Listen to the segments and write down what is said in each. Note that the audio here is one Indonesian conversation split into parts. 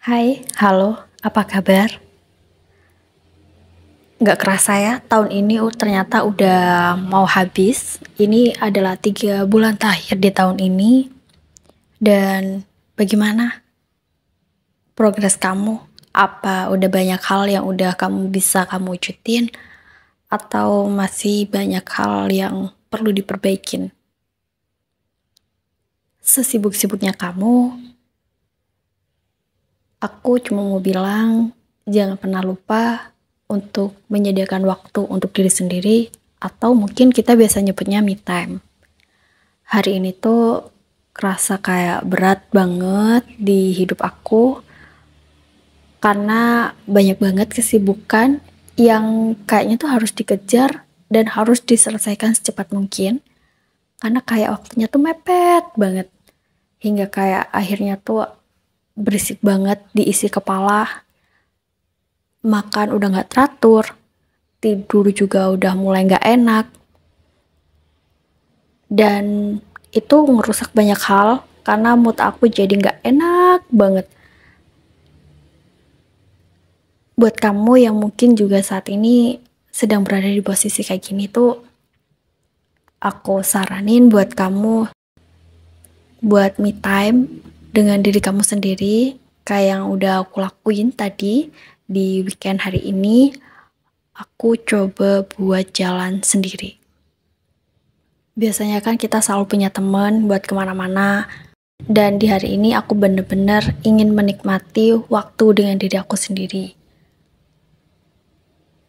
Hai, halo, apa kabar? Nggak kerasa ya, tahun ini ternyata udah mau habis. Ini adalah 3 bulan terakhir di tahun ini. Dan bagaimana progres kamu? Apa udah banyak hal yang udah kamu bisa kamu wujudin? Atau masih banyak hal yang perlu diperbaikin? Sesibuk-sibuknya kamu, aku cuma mau bilang, jangan pernah lupa untuk menyediakan waktu untuk diri sendiri, atau mungkin kita biasa nyebutnya me time. Hari ini tuh kerasa kayak berat banget di hidup aku, karena banyak banget kesibukan yang kayaknya tuh harus dikejar dan harus diselesaikan secepat mungkin, karena kayak waktunya tuh mepet banget, hingga kayak akhirnya tuh berisik banget diisi kepala. Makan udah gak teratur, tidur juga udah mulai gak enak, dan itu ngerusak banyak hal karena mood aku jadi gak enak banget. Buat kamu yang mungkin juga saat ini sedang berada di posisi kayak gini tuh, aku saranin buat kamu buat me time dengan diri kamu sendiri, kayak yang udah aku lakuin tadi di weekend hari ini. Aku coba buat jalan sendiri. Biasanya kan kita selalu punya teman buat kemana-mana, dan di hari ini aku bener-bener ingin menikmati waktu dengan diri aku sendiri.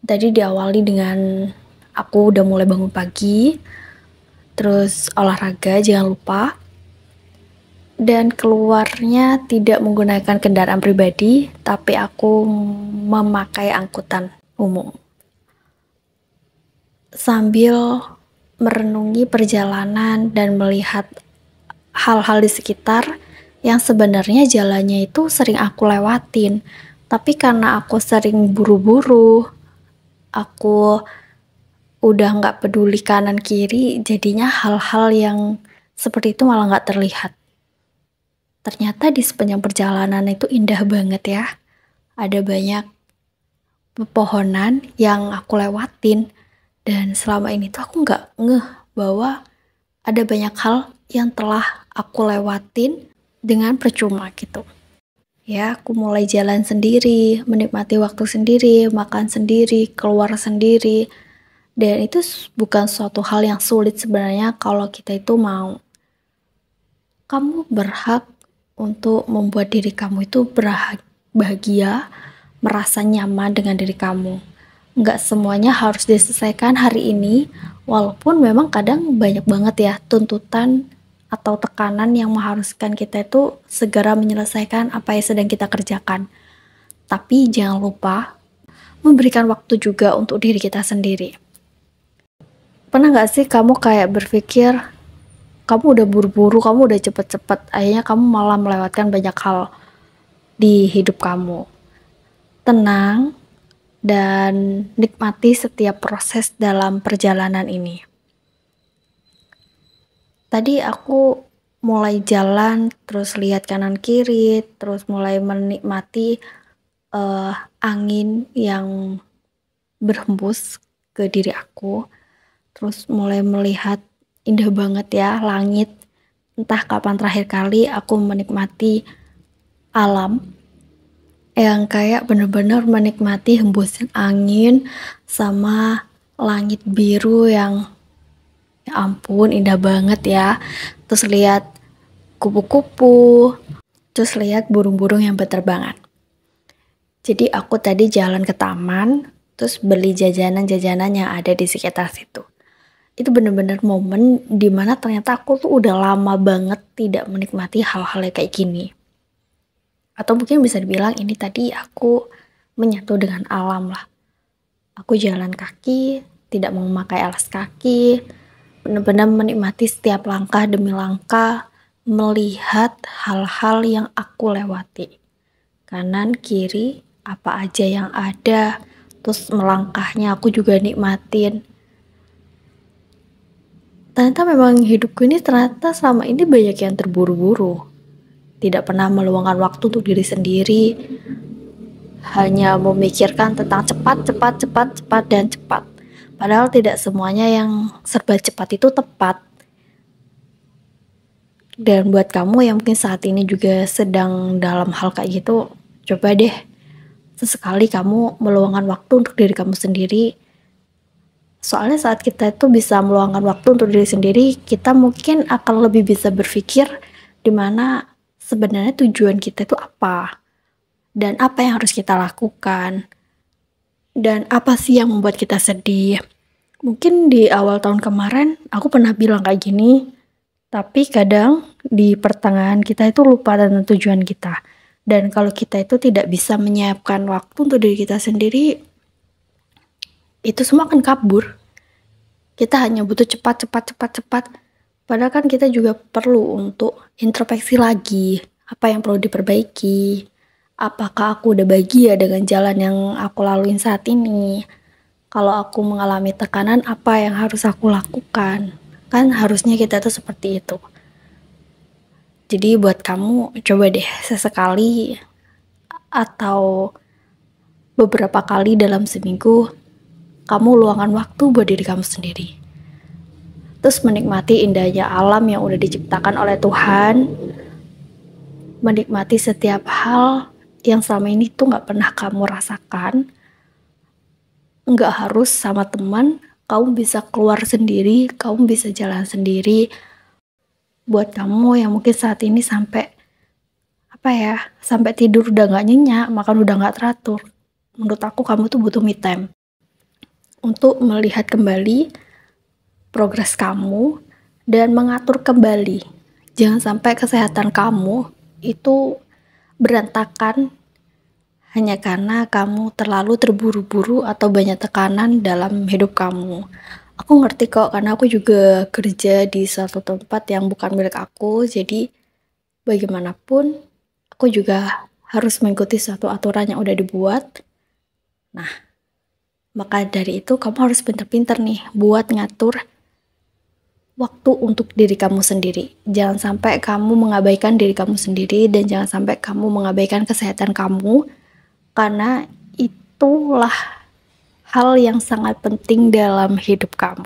Tadi diawali dengan aku udah mulai bangun pagi, terus olahraga jangan lupa, dan keluarnya tidak menggunakan kendaraan pribadi, tapi aku memakai angkutan umum. Sambil merenungi perjalanan dan melihat hal-hal di sekitar yang sebenarnya jalannya itu sering aku lewatin, tapi karena aku sering buru-buru, aku udah nggak peduli kanan kiri, jadinya hal-hal yang seperti itu malah nggak terlihat. Ternyata di sepanjang perjalanan itu indah banget ya, ada banyak pepohonan yang aku lewatin. Dan selama ini tuh aku nggak ngeh bahwa ada banyak hal yang telah aku lewatin dengan percuma gitu. Ya, aku mulai jalan sendiri, menikmati waktu sendiri, makan sendiri, keluar sendiri. Dan itu bukan suatu hal yang sulit sebenarnya kalau kita itu mau. Kamu berhak untuk membuat diri kamu itu bahagia, merasa nyaman dengan diri kamu. Nggak semuanya harus diselesaikan hari ini, walaupun memang kadang banyak banget ya tuntutan atau tekanan yang mengharuskan kita itu segera menyelesaikan apa yang sedang kita kerjakan. Tapi jangan lupa memberikan waktu juga untuk diri kita sendiri. Pernah nggak sih kamu kayak berpikir, kamu udah buru-buru, kamu udah cepet-cepet, akhirnya kamu malah melewatkan banyak hal di hidup kamu. Tenang, dan nikmati setiap proses dalam perjalanan ini. Tadi aku mulai jalan, terus lihat kanan kiri, terus mulai menikmati angin yang berhembus ke diri aku, terus mulai melihat indah banget ya langit. Entah kapan terakhir kali aku menikmati alam yang kayak bener-bener menikmati hembusan angin sama langit biru yang ya ampun indah banget ya. Terus lihat kupu-kupu, terus lihat burung-burung yang berterbangan. Jadi aku tadi jalan ke taman, terus beli jajanan-jajanan yang ada di sekitar situ. Itu bener-bener momen dimana ternyata aku tuh udah lama banget tidak menikmati hal-hal kayak gini. Atau mungkin bisa dibilang ini tadi aku menyatu dengan alam lah. Aku jalan kaki, tidak memakai alas kaki, benar-benar menikmati setiap langkah demi langkah, melihat hal-hal yang aku lewati. Kanan, kiri, apa aja yang ada, terus melangkahnya aku juga nikmatin. Ternyata memang hidupku ini ternyata selama ini banyak yang terburu-buru. tidak pernah meluangkan waktu untuk diri sendiri, hanya memikirkan tentang cepat, dan cepat. Padahal tidak semuanya yang serba cepat itu tepat. Dan buat kamu yang mungkin saat ini juga sedang dalam hal kayak gitu, coba deh sesekali kamu meluangkan waktu untuk diri kamu sendiri. Soalnya saat kita itu bisa meluangkan waktu untuk diri sendiri, kita mungkin akan lebih bisa berpikir dimana sebenarnya tujuan kita itu apa, dan apa yang harus kita lakukan, dan apa sih yang membuat kita sedih. Mungkin di awal tahun kemarin aku pernah bilang kayak gini, tapi kadang di pertengahan kita itu lupa tentang tujuan kita. Dan kalau kita itu tidak bisa menyiapkan waktu untuk diri kita sendiri, itu semua akan kabur. Kita hanya butuh cepat. Padahal kan kita juga perlu untuk introspeksi lagi. Apa yang perlu diperbaiki? Apakah aku udah bahagia dengan jalan yang aku laluin saat ini? Kalau aku mengalami tekanan, apa yang harus aku lakukan? Kan harusnya kita tuh seperti itu. Jadi buat kamu, coba deh sesekali atau beberapa kali dalam seminggu, kamu luangkan waktu buat diri kamu sendiri. Terus menikmati indahnya alam yang udah diciptakan oleh Tuhan. Menikmati setiap hal yang selama ini tuh gak pernah kamu rasakan. Gak harus sama teman, kamu bisa keluar sendiri, kamu bisa jalan sendiri. Buat kamu yang mungkin saat ini sampai tidur udah gak nyenyak, makan udah gak teratur, menurut aku kamu tuh butuh me time untuk melihat kembali progres kamu dan mengatur kembali. Jangan sampai kesehatan kamu itu berantakan hanya karena kamu terlalu terburu-buru atau banyak tekanan dalam hidup kamu. Aku ngerti kok, karena aku juga kerja di suatu tempat yang bukan milik aku, jadi bagaimanapun aku juga harus mengikuti suatu aturan yang udah dibuat. Nah, maka dari itu kamu harus pinter-pinter nih buat ngatur waktu untuk diri kamu sendiri. Jangan sampai kamu mengabaikan diri kamu sendiri, dan jangan sampai kamu mengabaikan kesehatan kamu, karena itulah hal yang sangat penting dalam hidup kamu.